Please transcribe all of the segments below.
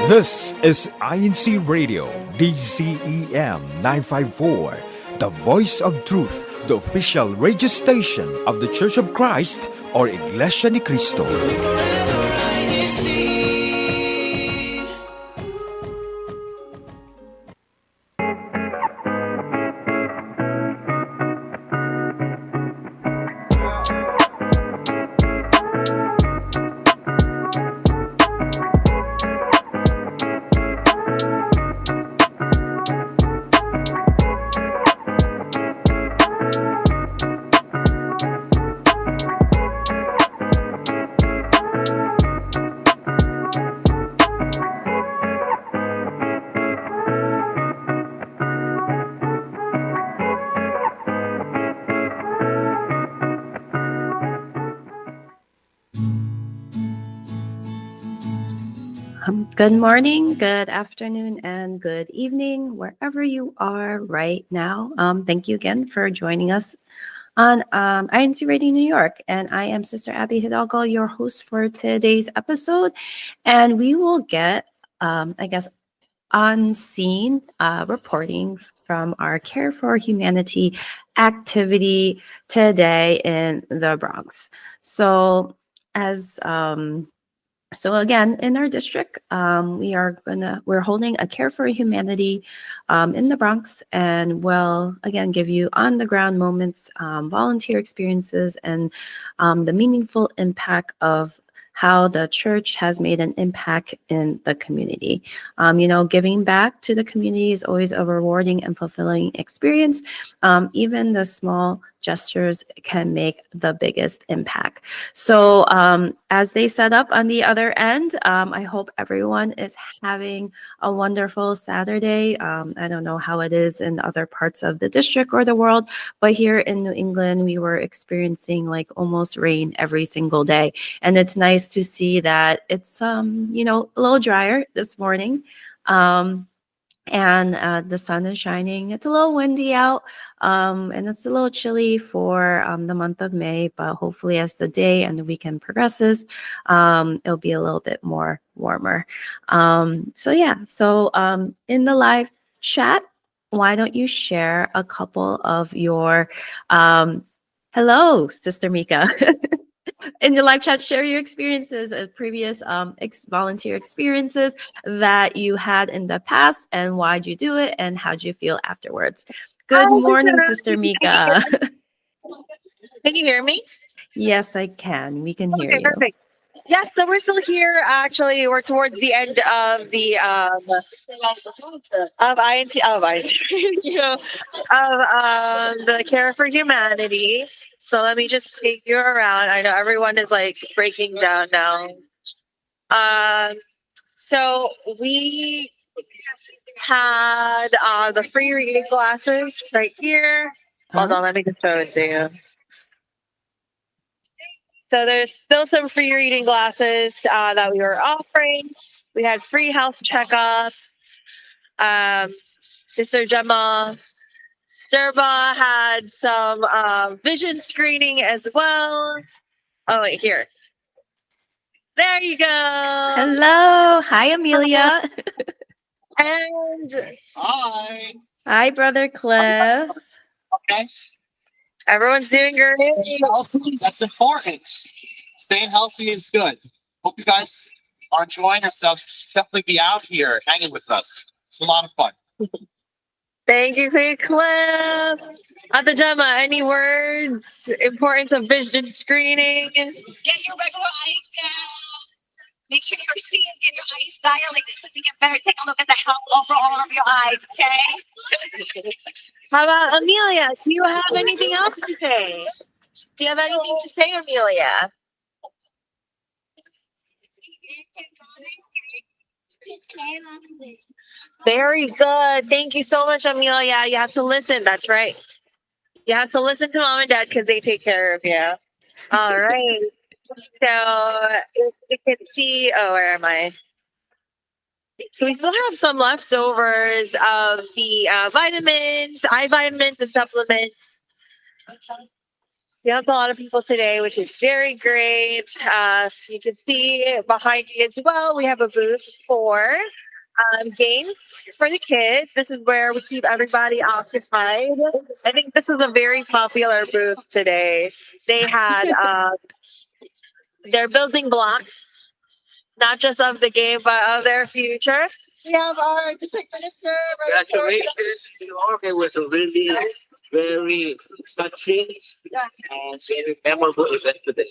This is INCRadio, DCEM 954, the voice of truth, the official radio station of the Church of Christ or Iglesianicristo. Good morning, good afternoon, and good evening, wherever you are right now. Thank you again for joining us on INC Radio New York. And I am Sister Abby Hidalgo, your host for today's episode. And we will get, on scene reporting from our Care for Humanity activity today in the Bronx. So, So again, in our district, we're holding a Care for Humanity in the Bronx, and we'll again give you on the ground moments, volunteer experiences, and the meaningful impact of how the church has made an impact in the community. Giving back to the community is always a rewarding and fulfilling experience. Even the small gestures can make the biggest impact. So as they set up on the other end, I hope everyone is having a wonderful Saturday. I don't know how it is in other parts of the district or the world, but here in New England, we were experiencing like almost rain every single day. And it's nice to see that it's, a little drier this morning. And the sun is shining. It's a little windy out, and it's a little chilly for the month of May, but hopefully as the day and the weekend progresses, it'll be a little bit more warmer. So in the live chat, why don't you share a couple of your, hello, Sister Mika. In the live chat, share your experiences, previous volunteer experiences that you had in the past, and why'd you do it, and how'd you feel afterwards? Good morning, Sister Mika. Can you hear me? Yes, I can. We can hear you. Perfect. Yes, so we're still here. Actually, we're towards the end of the of INC of the Care for Humanity. So let me just take you around. I know everyone is like breaking down now. So we had the free reading glasses right here. Hold on, let me just show it to you. So there's still some free reading glasses that we were offering. We had free health checkups. Sister Gemma Serba had some vision screening as well. Oh, wait, here. There you go. Hello. Hi, Amelia. And hi. Hi, Brother Cliff. Okay. Everyone's doing great. Healthy, that's important. Staying healthy is good. Hope you guys are enjoying yourselves. Definitely be out here hanging with us. It's a lot of fun. Thank you, Cliff. Ate Gemma, any words? Importance of vision screening? Get your regular eye exam. Make sure you're seeing, get your eyes dilated so you get better. Take a look at the health overall of your eyes, okay? How about Amelia? Do you have anything else to say? Do you have anything to say, Amelia? Very good. Thank you so much, Amelia. You have to listen. That's right. You have to listen to mom and dad because they take care of you. All right. So if you can see, where am I? So we still have some leftovers of the vitamins, eye vitamins, and supplements. We have a lot of people today, which is very great. You can see behind me as well, we have a booth for games for the kids. This is where we keep everybody occupied. I think this is a very popular booth today. They had their building blocks, not just of the game, but of their future. We have our district minister. Congratulations to all. It was a really very touching and very memorable event today.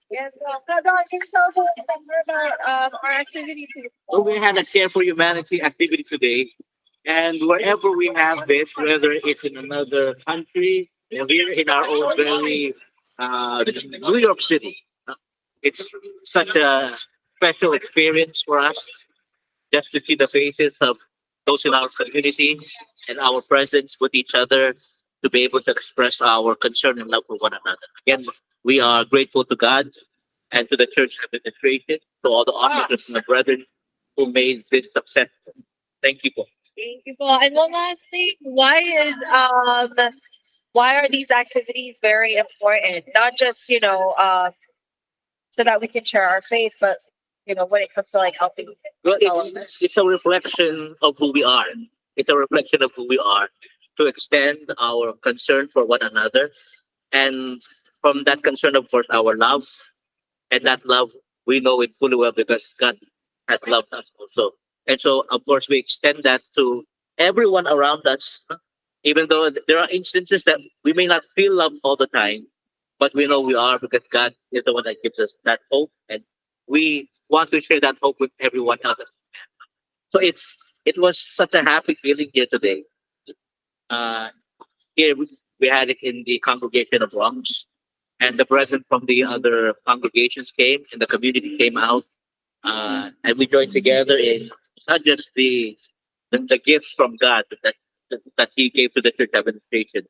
Yes, Don, can you tell us a little bit more about our activity today? So we had a Care for Humanity activity today, and wherever we have this, whether it's in another country or here in our own very New York City, it's such a special experience for us just to see the faces of those in our community and our presence with each other to be able to express our concern and love for one another. Again, we are grateful to God and to the church administration, to all the officers and the brethren who made this successful. Thank you, Paul. Thank you, Paul. And one last thing, why are these activities very important? Not just, so that we can share our faith, but when it comes to like helping. Well, it's a reflection of who we are. It's a reflection of who we are to extend our concern for one another. And from that concern, of course, our love. And that love, we know it fully well because God has loved us also. And so, of course, we extend that to everyone around us, even though there are instances that we may not feel love all the time, but we know we are because God is the one that gives us that hope. And we want to share that hope with everyone else. So it was such a happy feeling here today. Here we had it in the congregation of Bronx, and the brethren from the other congregations came, and the community came out, and we joined together in not just the gifts from God that He gave to the church administration,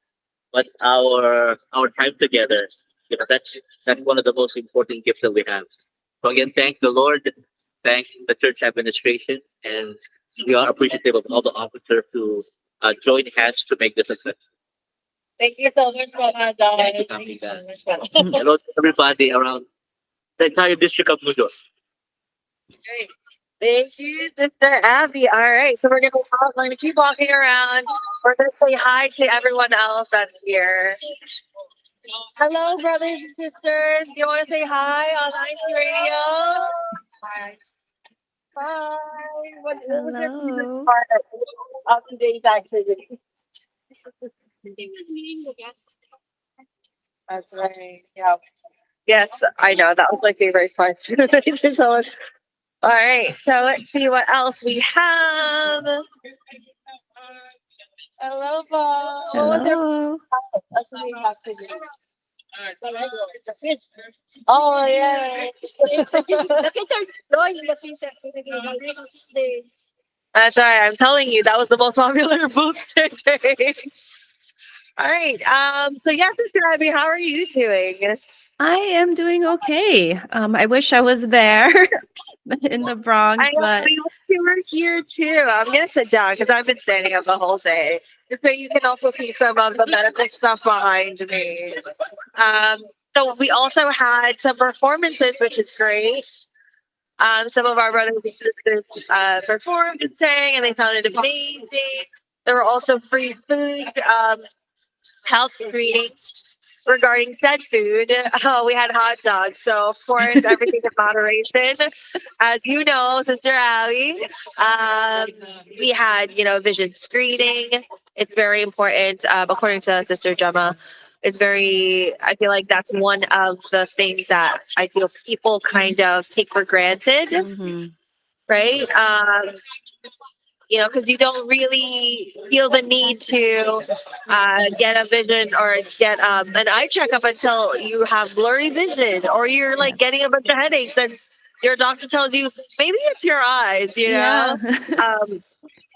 but our time together. That's one of the most important gifts that we have. So again, thank the Lord, thank the church administration, and we are appreciative of all the officers who joined hands to make this success. Thank you so much, Mama Don. Thank you, Thank you Kami. so much. Hello to everybody around the entire district of New York. Great. Thank you, Sister Abby. All right, so we're gonna keep walking around. We're gonna say hi to everyone else that's here. Hello, brothers and sisters. Do you want to say hi on INCRadio? Hi. Hi. What was your favorite Hello. part of today's activity? That's right. Yeah. Yes, I know. That was my favorite part. Thank you so much. All right. So let's see what else we have. Hello, Bob. What was your Hello. favorite activity? Oh, yeah. That's right. I'm telling you, that was the most popular booth today. All right. So yes, Sister Abby, how are you doing? I am doing okay. I wish I was there in the Bronx, I know but we wish you were here too. I'm gonna sit down because I've been standing up the whole day, and so you can also see some of the medical stuff behind me. So we also had some performances, which is great. Some of our brothers and sisters performed and sang, and they sounded amazing. There were also free food, health screenings regarding said food. Oh, we had hot dogs. So, of course, everything in moderation. As you know, Sister Allie, we had, vision screening. It's very important, according to Sister Gemma. I feel like that's one of the things that I feel people kind of take for granted, mhm. right? Because you don't really feel the need to get a vision or get an eye checkup until you have blurry vision or you're like Yes. getting a bunch of headaches and your doctor tells you maybe it's your eyes, Yeah.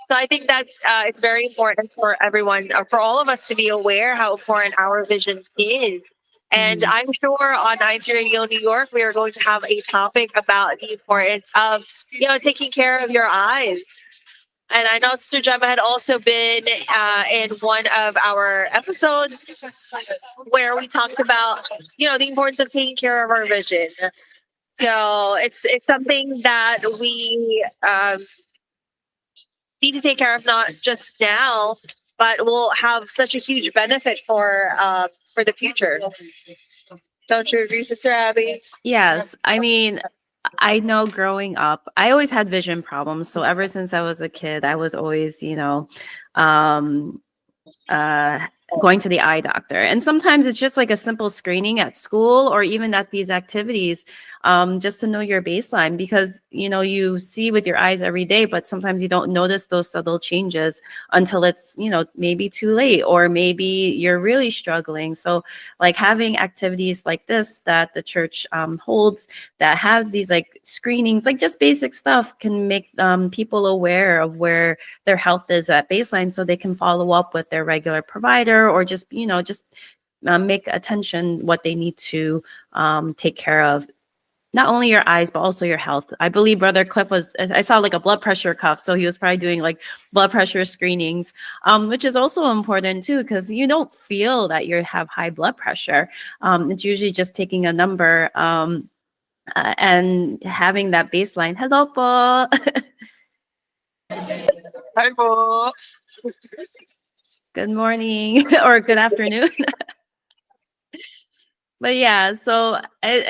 So I think that's it's very important for everyone, or for all of us, to be aware how important our vision is. And Mhm. I'm sure on INCRadio New York, we are going to have a topic about the importance of, taking care of your eyes. And I know Sister Gemma had also been in one of our episodes where we talked about, the importance of taking care of our vision. So it's something that we need to take care of, not just now, but will have such a huge benefit for the future. Don't you agree, Sister Abby? Yes, I mean, I know growing up, I always had vision problems. So ever since I was a kid, I was always, um, uh, going to the eye doctor. And sometimes it's just like a simple screening at school or even at these activities, just to know your baseline, because you see with your eyes every day, but sometimes you don't notice those subtle changes until it's maybe too late, or maybe you're really struggling. So like having activities like this that the church holds, that has these like screenings, like just basic stuff, can make people aware of where their health is at baseline, so they can follow up with their regular provider, or just make attention what they need to take care of, not only your eyes but also your health. I believe Brother Cliff I saw like a blood pressure cuff, so he was probably doing like blood pressure screenings, which is also important too, because you don't feel that you have high blood pressure. It's usually just taking a number, and having that baseline. Hello po. Hi po. Good morning or good afternoon. But yeah, so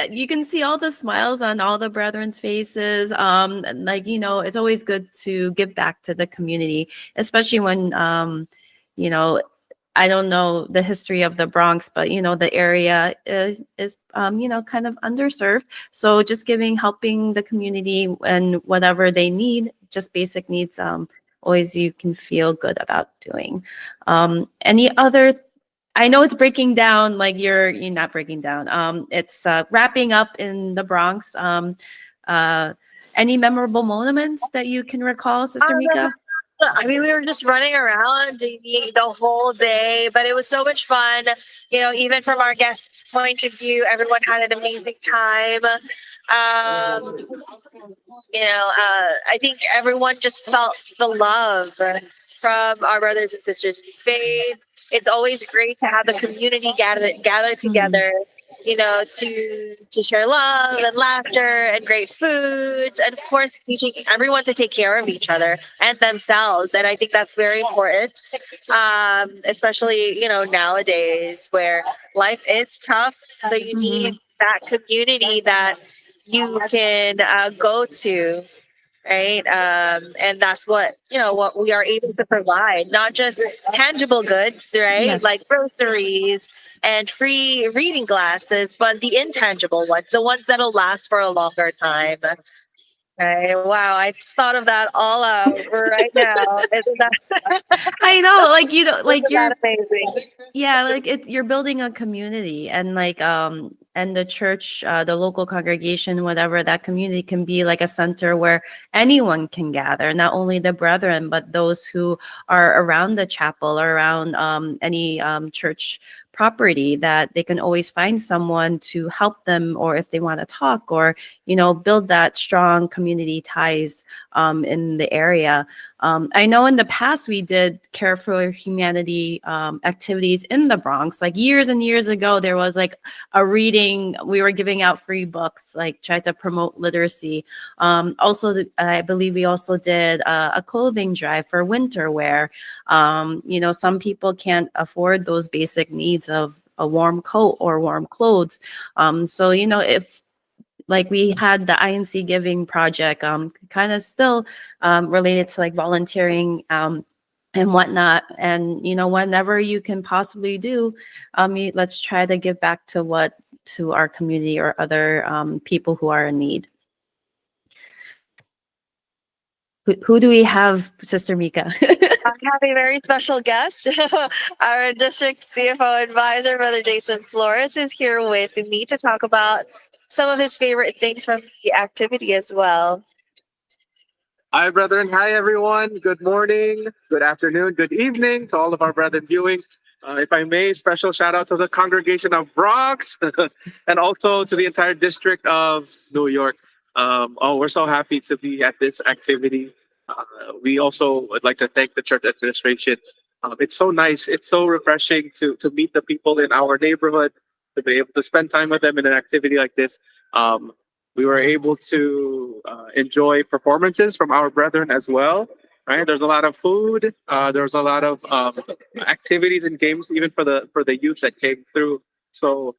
you can see all the smiles on all the brethren's faces. And like, it's always good to give back to the community, especially when, you know, I don't know the history of the Bronx, but the area is kind of underserved. So just helping the community and whatever they need, just basic needs, always you can feel good about doing. Any other, I know it's breaking down, like you're not breaking down. It's wrapping up in the Bronx. Any memorable moments that you can recall, Sister Mika? I mean, we were just running around the whole day, but it was so much fun. Even from our guests' point of view, everyone had an amazing time. I think everyone just felt the love from our brothers and sisters in faith. It's always great to have the community gather together, to share love and laughter and great foods, and of course teaching everyone to take care of each other and themselves. And I think that's very important, especially nowadays where life is tough. So you need that community that you can go to, right? And that's what we are able to provide, not just tangible goods, right? Yes. Like groceries and free reading glasses, but the intangible ones, the ones that'll last for a longer time. Right. Wow, I just thought of that all out right now. Isn't that I know, like like isn't you're that amazing? yeah, like you're building a community, and like and the church, the local congregation, whatever, that community can be like a center where anyone can gather, not only the brethren but those who are around the chapel or around any church property, that they can always find someone to help them, or if they want to talk, or build that strong community ties in the area. I know in the past we did Care for Humanity activities in the Bronx. Like years and years ago, there was like a reading. We were giving out free books, like tried to promote literacy. Also, I believe we also did a clothing drive for winter wear. Some people can't afford those basic needs of a warm coat or warm clothes. So, if like we had the INC Giving Project, kind of still related to like volunteering and whatnot. And whenever you can possibly do, let's try to give back to our community or other people who are in need. Who do we have, Sister Mika? I have a very special guest. Our district CFO advisor, Brother Jason Flores, is here with me to talk about some of his favorite things from the activity as well. Hi, brethren. Hi, everyone. Good morning, good afternoon, good evening to all of our brethren viewing. If I may, special shout out to the congregation of Bronx and also to the entire district of New York. We're so happy to be at this activity. We also would like to thank the church administration. It's so nice. It's so refreshing to meet the people in our neighborhood, to be able to spend time with them in an activity like this. We were able to enjoy performances from our brethren as well. Right, there's a lot of food. There's a lot of activities and games, even for the youth that came through. So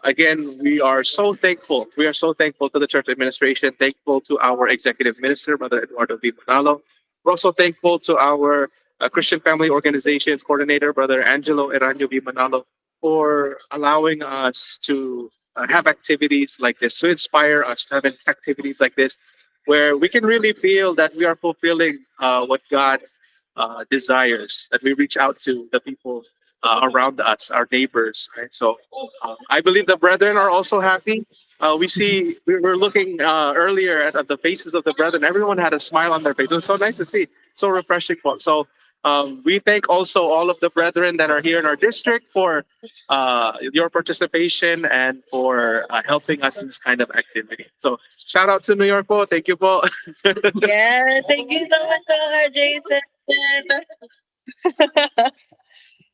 again, we are so thankful. We are so thankful to the church administration. Thankful to our executive minister, Brother Eduardo V. Manalo. We're also thankful to our Christian Family Organizations coordinator, Brother Angelo Eranio V. Manalo, for allowing us to have activities like this, to inspire us to have activities like this, where we can really feel that we are fulfilling what God desires, that we reach out to the people around us, our neighbors. Right? So I believe the brethren are also happy. We were looking earlier at the faces of the brethren. Everyone had a smile on their face. It was so nice to see, so refreshing. So we thank also all of the brethren that are here in our district for your participation and for helping us in this kind of activity. So shout out to New York po. Thank you po. Yeah, thank you so much, Jason.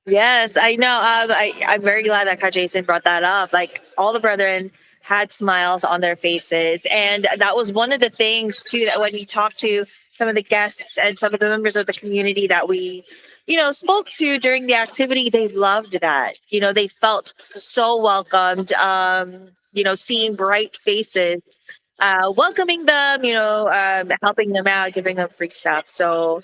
Yes, I know. I'm very glad that Ka Jason brought that up. Like all the brethren had smiles on their faces, and that was one of the things too that when we talked to some of the guests and some of the members of the community that we, spoke to during the activity, they loved that. They felt so welcomed. Seeing bright faces, welcoming them. Helping them out, giving them free stuff. So.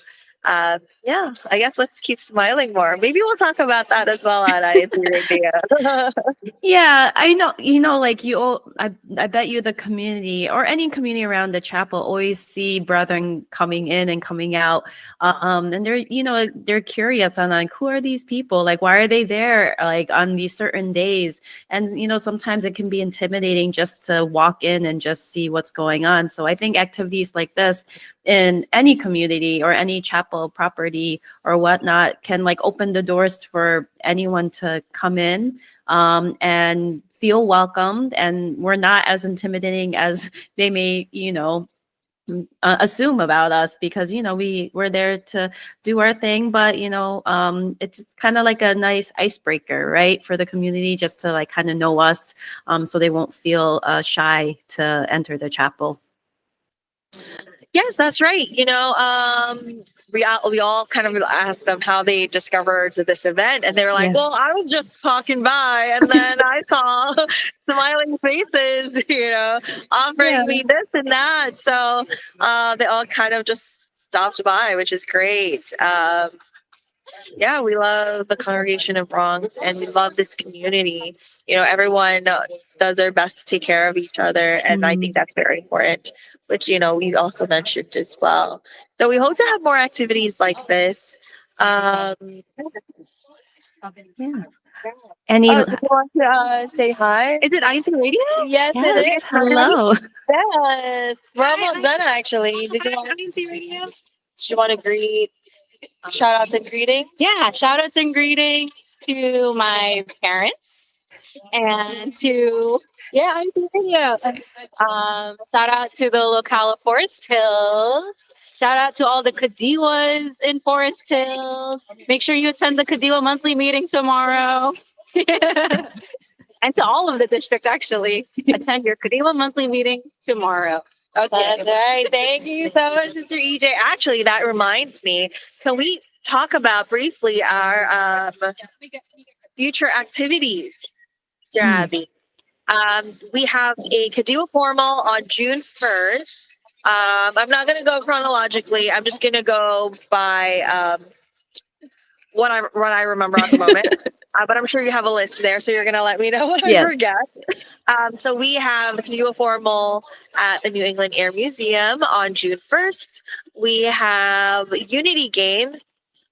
Yeah, I guess let's keep smiling more. Maybe we'll talk about that as well at INCRadio. Yeah, I know, like you all, I bet you the community or any community around the chapel always see brethren coming in and coming out. And they're curious on like, who are these people? Like, why are they there? Like on these certain days? And, sometimes it can be intimidating just to walk in and just see what's going on. So I think activities like this in any community or any chapel property or whatnot can like open the doors for anyone to come in and feel welcomed, and we're not as intimidating as they may assume about us, because we're there to do our thing, but it's kind of like a nice icebreaker, right, for the community, just to like kind of know us, so they won't feel shy to enter the chapel. Yes, that's right. We all kind of asked them how they discovered this event, and they were like, Yeah. "Well, I was just talking by, and then I saw smiling faces, offering me this and that." So they all kind of just stopped by, which is great. Yeah, we love the congregation of Bronx, and we love this community. Everyone does their best to take care of each other, and I think that's very important, which we also mentioned as well. So we hope to have more activities like this. Yeah. Do you want to say hi? Is it INCRadio? Yes, it Yes, is. hello. Yes, we're almost done actually. Did you want INCRadio? Do you want to greet? Shout outs and greetings? Yeah, shout outs and greetings to my parents and to INCRadio. Shout out to the locale of Forest Hills. Shout out to all the Kadiwas in Forest Hills. Make sure you attend the Kadiwa monthly meeting tomorrow. And to all of the district, actually, attend your Kadiwa monthly meeting tomorrow. Okay. That's right. Thank you so much, Sister EJ. Actually, that reminds me. Can we talk about briefly our future activities, Mr. Abby? We have a Kadiwa formal on June 1st. I'm not going to go chronologically. I'm just going to go by what I remember at the moment. But I'm sure you have a list there, so you're going to let me know what I forget. So we have the Kadiwa formal at the New England Air Museum on June 1st. We have Unity Games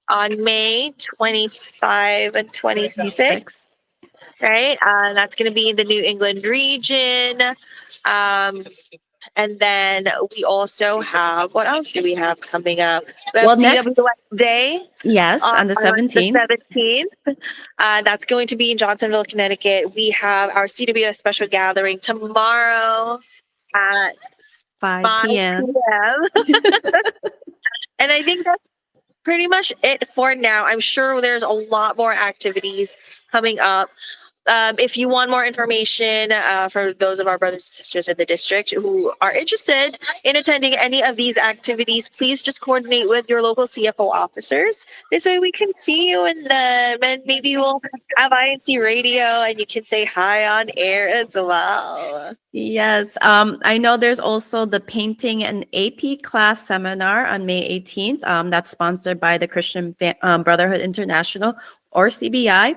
on May 25 and 26. Right? That's going to be in the New England region. And then we also have, what else do we have coming up? We have CWS Day. Yes, on the 17th. On the 17th. That's going to be in Johnsonville, Connecticut. We have our CWS special gathering tomorrow at 5 p.m. And I think that's pretty much it for now. I'm sure there's a lot more activities coming up. If you want more information for those of our brothers and sisters in the district who are interested in attending any of these activities, please just coordinate with your local CFO officers. This way we can see you in them, and maybe we'll have INC radio and you can say hi on air as well. Yes, I know there's also the painting and AP class seminar on May 18th. That's sponsored by the Christian Brotherhood International, or CBI.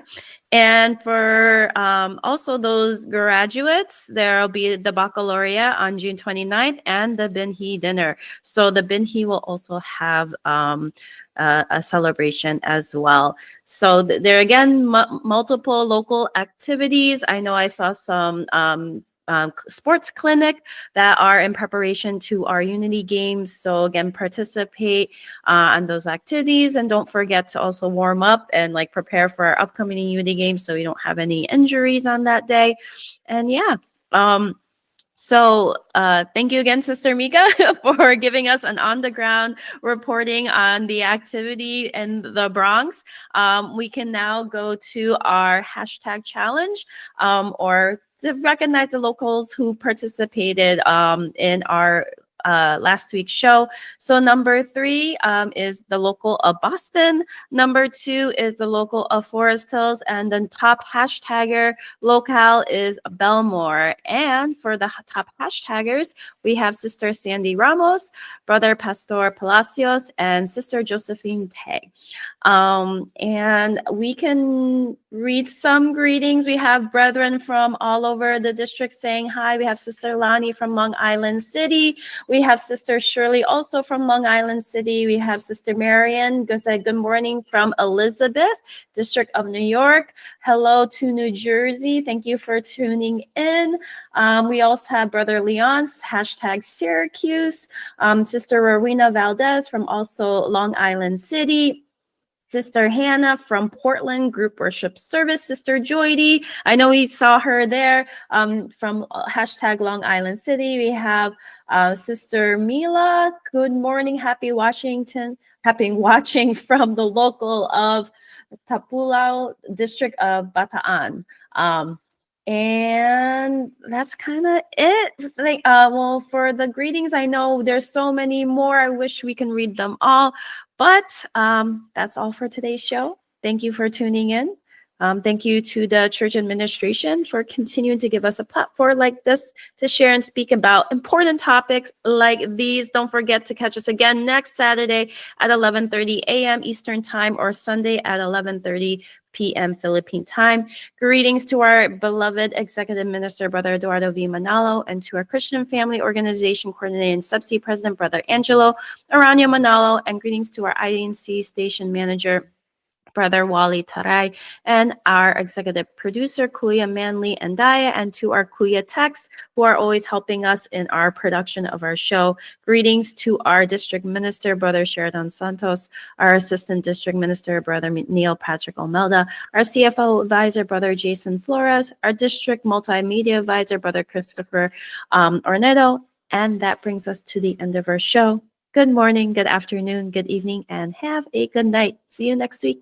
And for also those graduates, there'll be the baccalaureate on June 29th and the Binhi dinner. So the Binhi will also have a celebration as well. So there again, multiple local activities. I know I saw some sports clinic that are in preparation to our Unity games. So again, participate on those activities, and don't forget to also warm up and like prepare for our upcoming Unity games so we don't have any injuries on that day. And yeah, so thank you again, Sister Mika, for giving us an on-the-ground reporting on the activity in the Bronx. We can now go to our hashtag challenge, or to recognize the locals who participated in our last week's show. So number 3 is the local of Boston. Number 2 is the local of Forest Hills. And the top hashtagger locale is Belmore. And for the top hashtaggers, we have Sister Sandy Ramos, Brother Pastor Palacios, and Sister Josephine Tay. And we can read some greetings. We have brethren from all over the district saying hi. We have Sister Lani from Long Island City. We have Sister Shirley also from Long Island City. We have Sister Marian who said good morning from Elizabeth, District of New York. Hello to New Jersey. Thank you for tuning in. We also have Brother Leon's hashtag Syracuse. Sister Rowena Valdez from also Long Island City. Sister Hannah from Portland Group Worship Service. Sister Joydy, I know we saw her there from hashtag Long Island City. We have Sister Mila. Good morning. Happy Washington. Happy watching from the local of Tapulao, District of Bataan. And that's kind of it. Well, for the greetings, I know there's so many more. I wish we can read them all, but that's all for today's show. Thank you for tuning in. Thank you to the church administration for continuing to give us a platform like this to share and speak about important topics like these. Don't forget to catch us again next Saturday at 11:30 a.m. Eastern Time, or Sunday at 11:30 p.m. Philippine time. Greetings to our beloved Executive Minister, Brother Eduardo V. Manalo, and to our Christian Family Organization Coordinator and Subsea President, Brother Angelo Aranio Manalo, and greetings to our INC Station Manager, Brother Wally Taray, and our executive producer, Kuya Manley and Daya, and to our Kuya techs who are always helping us in our production of our show. Greetings to our district minister, Brother Sheridan Santos, our assistant district minister, Brother Neil Patrick Omelda, our CFO advisor, Brother Jason Flores, our district multimedia advisor, Brother Christopher Ornedo. And that brings us to the end of our show. Good morning, good afternoon, good evening, and have a good night. See you next week.